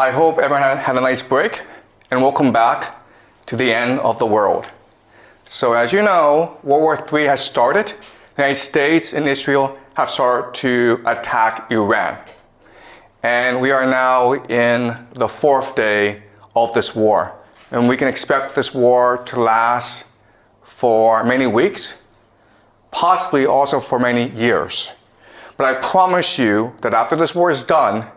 I hope everyone had a nice break, and welcome back to the end of the world. So as you know, World War III has started. The United States and Israel have started to attack Iran. And we are now in the 4th day of this war. And we can expect this war to last for many weeks, possibly also for many years. But I promise you that after this war is done,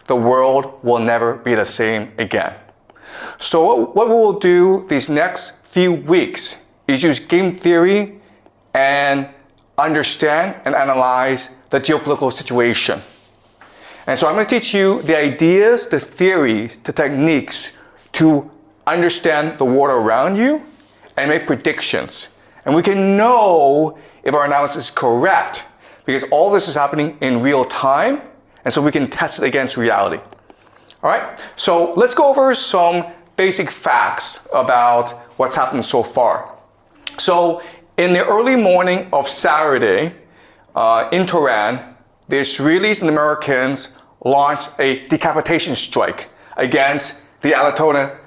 the world will never be the same again. So what we will do these next few weeks is use game theory and understand and analyze the geopolitical situation. And so I'm going to teach you the ideas, the theories, the techniques to understand the world around you and make predictions. And we can know if our analysis is correct because all this is happening in real time, and so we can test it against reality. All right, so let's go over some basic facts about what's happened so far. So in the early morning of Saturday in Tehran, the Israelis and Americans launched a decapitation strike against the Ayatollah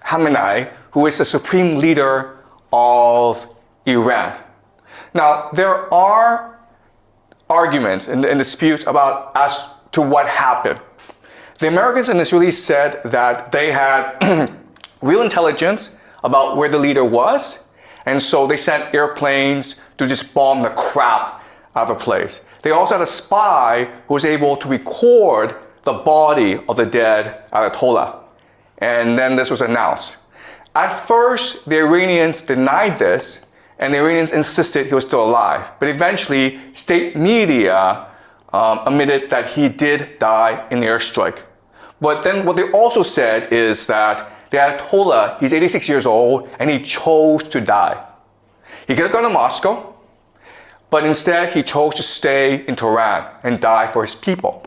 Khamenei, who is the supreme leader of Iran. Now, there are arguments and disputes about as to what happened. The Americans and Israelis said that they had real intelligence about where the leader was, and so they sent airplanes to just bomb the crap out of the place. They also had a spy who was able to record the body of the dead Ayatollah, and then this was announced. At first, the Iranians denied this, and the Iranians insisted he was still alive. But eventually, state media admitted that he did die in the airstrike. But then what they also said is that the Ayatollah, he's 86 years old, and he chose to die. He could have gone to Moscow, but instead he chose to stay in Tehran and die for his people.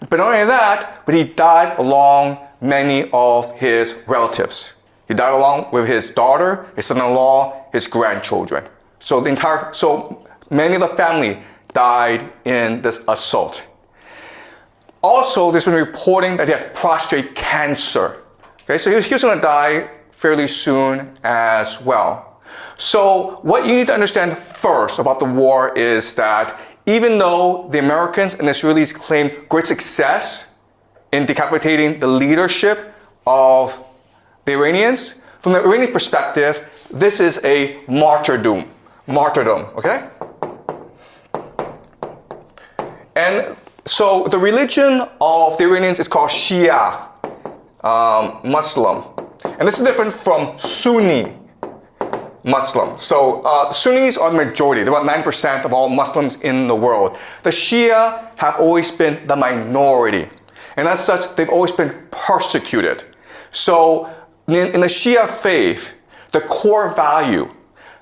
But not only that, but he died along many of his relatives. He died along with his daughter, his son-in-law, his grandchildren. So many of the family died in this assault. Also, there's been reporting that he had prostate cancer. Okay, so he was going to die fairly soon as well. So what you need to understand first about the war is that even though the Americans and Israelis claim great success in decapitating the leadership of the Iranians, from the Iranian perspective, this is a martyrdom, okay? And so the religion of the Iranians is called Shia Muslim. And this is different from Sunni Muslim. So Sunnis are the majority. They're about 9% of all Muslims in the world. The Shia have always been the minority. And as such, they've always been persecuted. So in the Shia faith, the core value,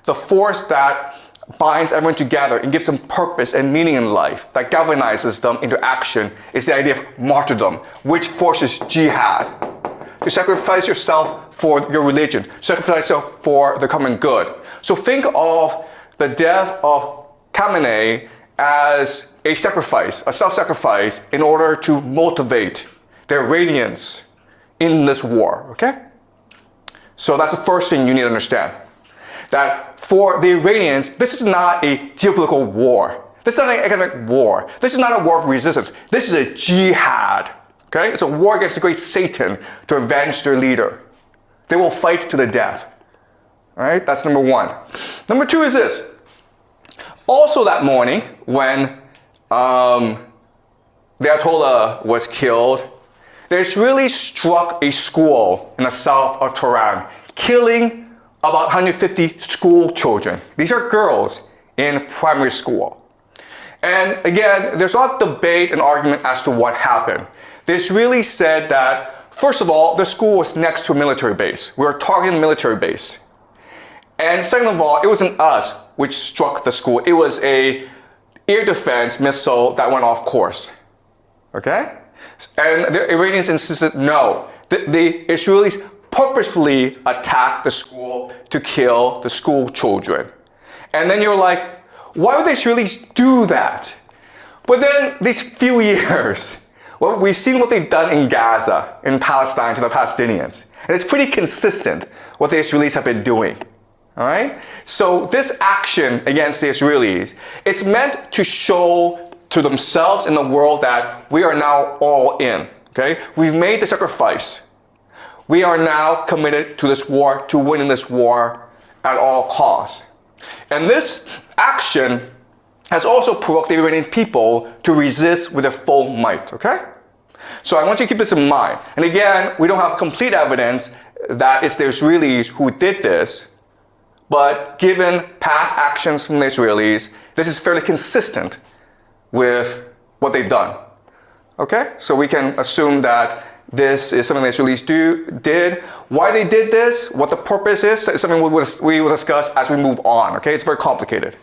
the force that binds everyone together and gives them purpose and meaning in life, that galvanizes them into action, is the idea of martyrdom, which forces jihad. To sacrifice yourself for your religion, sacrifice yourself for the common good. So think of the death of Khamenei as a sacrifice, a self-sacrifice, in order to motivate the Iranians in this war, okay? So that's the first thing you need to understand. That for the Iranians, this is not a geopolitical war. This is not an economic war. This is not a war of resistance. This is a jihad. Okay? It's a war against the great Satan to avenge their leader. They will fight to the death. All right? That's number one. Number two is this. Also that morning, when the Ayatollah was killed, the Israelis struck a school in the south of Tehran, killing about 150 school children. These are girls in primary school. And again, there's a lot of debate and argument as to what happened. The Israelis said that, first of all, the school was next to a military base. We were targeting the military base. And second of all, it wasn't us which struck the school. It was a air defense missile that went off course. Okay? And the Iranians insisted no. The Israelis purposefully attacked the school to kill the school children. And then you're like, why would the Israelis do that? But then these few years, Well, we've seen what they've done in Gaza, in Palestine, to the Palestinians. And it's pretty consistent what the Israelis have been doing. All right? So this action against the Israelis, it's meant to show to themselves and the world that we are now all in. Okay? We've made the sacrifice. We are now committed to this war, to winning this war at all costs. And this action has also provoked the Iranian people to resist with their full might, okay? So I want you to keep this in mind. And again, we don't have complete evidence that it's the Israelis who did this, but given past actions from the Israelis, this is fairly consistent with what they've done, okay? So we can assume that this is something the Israelis did. Why they did this, what the purpose is something we will discuss as we move on, okay? It's very complicated.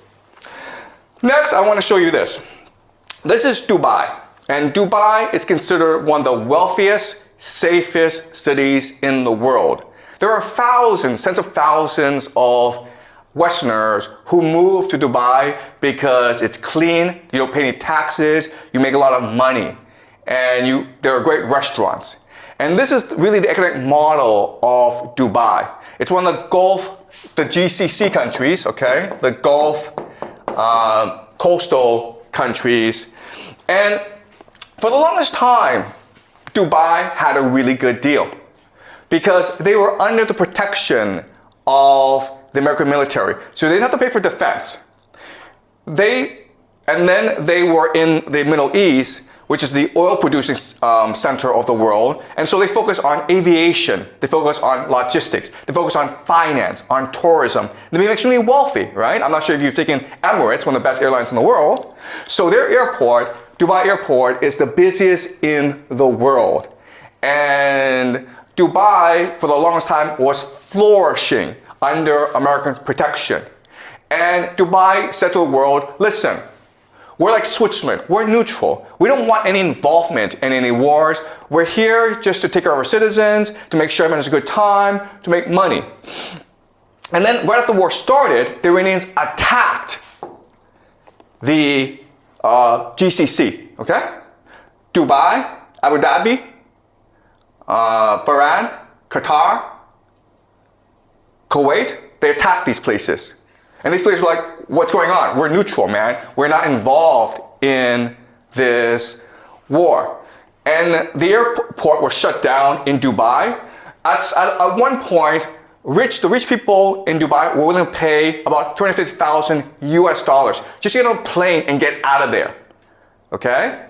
Next, I want to show you this. This is Dubai. And Dubai is considered one of the wealthiest, safest cities in the world. There are thousands, tens of thousands of Westerners who move to Dubai because it's clean, you don't pay any taxes, you make a lot of money, and there are great restaurants. And this is really the economic model of Dubai. It's one of the GCC countries, okay? The Gulf coastal countries. And for the longest time, Dubai had a really good deal because they were under the protection of the American military. So they didn't have to pay for defense. And then they were in the Middle East, which is the oil producing center of the world. And so they focus on aviation, they focus on logistics, they focus on finance, on tourism. They became extremely wealthy, right? I'm not sure if you've taken Emirates, one of the best airlines in the world. So their airport, Dubai Airport, is the busiest in the world. And Dubai, for the longest time, was flourishing under American protection. And Dubai said to the world, listen, we're like Switzerland. We're neutral. We don't want any involvement in any wars. We're here just to take care of our citizens, to make sure everyone has a good time, to make money. And then right after the war started, the Iranians attacked the GCC, okay? Dubai, Abu Dhabi, Bahrain, Qatar, Kuwait, they attacked these places. And these places were like, what's going on? We're neutral, man. We're not involved in this war. And the airport was shut down in Dubai. At one point, the rich people in Dubai were willing to pay about $250,000 US just to get on a plane and get out of there. Okay?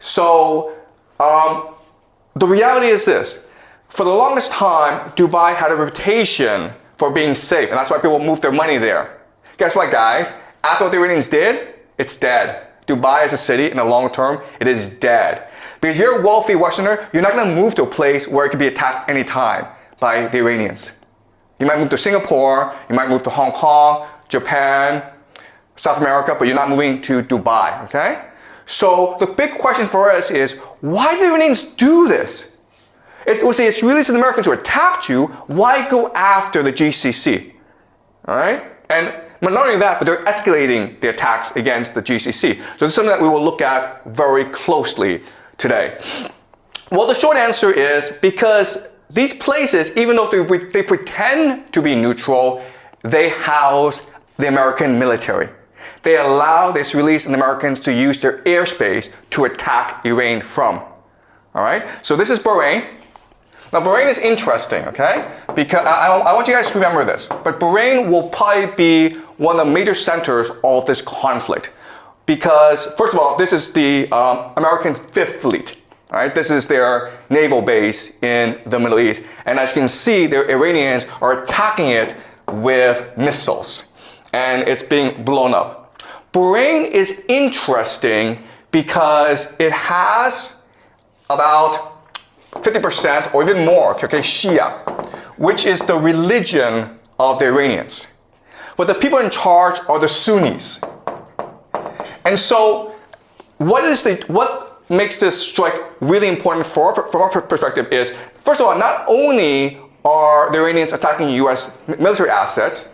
So, the reality is this. For the longest time, Dubai had a reputation for being safe, and that's why people moved their money there. Guess what, guys? After what the Iranians did, it's dead. Dubai as a city, in the long term, it is dead. Because you're a wealthy Westerner, you're not going to move to a place where it could be attacked anytime by the Iranians. You might move to Singapore, you might move to Hong Kong, Japan, South America, but you're not moving to Dubai, okay? So the big question for us is, why did the Iranians do this? It was the Israelis and the Americans who attacked you. Why go after the GCC? All right? And not only that, but they're escalating the attacks against the GCC. So this is something that we will look at very closely today. Well, the short answer is because these places, even though they pretend to be neutral, they house the American military. They allow the Israelis and the Americans to use their airspace to attack Iran from. All right? So this is Bahrain. Now, Bahrain is interesting, okay? Because I want you guys to remember this. But Bahrain will probably be one of the major centers of this conflict. Because, first of all, this is the American Fifth Fleet. All right? This is their naval base in the Middle East. And as you can see, the Iranians are attacking it with missiles. And it's being blown up. Bahrain is interesting because it has about 50% or even more, okay, Shia, which is the religion of the Iranians. But the people in charge are the Sunnis. And so what makes this strike really important from our perspective is, first of all, not only are the Iranians attacking US military assets,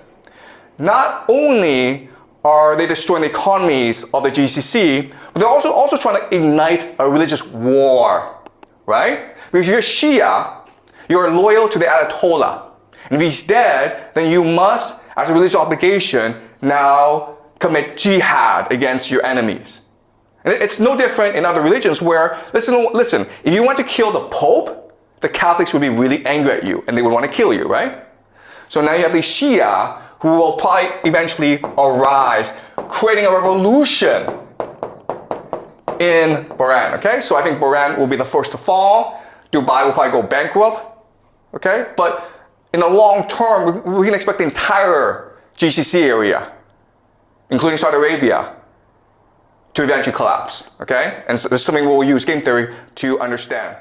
not only are they destroying the economies of the GCC, but they're also trying to ignite a religious war, right? Because you're Shia, you're loyal to the Ayatollah. And if he's dead, then you must, as a religious obligation, now commit jihad against your enemies. And it's no different in other religions where, listen, if you want to kill the Pope, the Catholics would be really angry at you and they would want to kill you, right? So now you have the Shia who will probably eventually arise, creating a revolution in Bahrain, okay? So I think Bahrain will be the first to fall. Dubai will probably go bankrupt, okay? But in the long term, we can expect the entire GCC area, including Saudi Arabia, to eventually collapse, okay? And so this is something we'll use game theory to understand.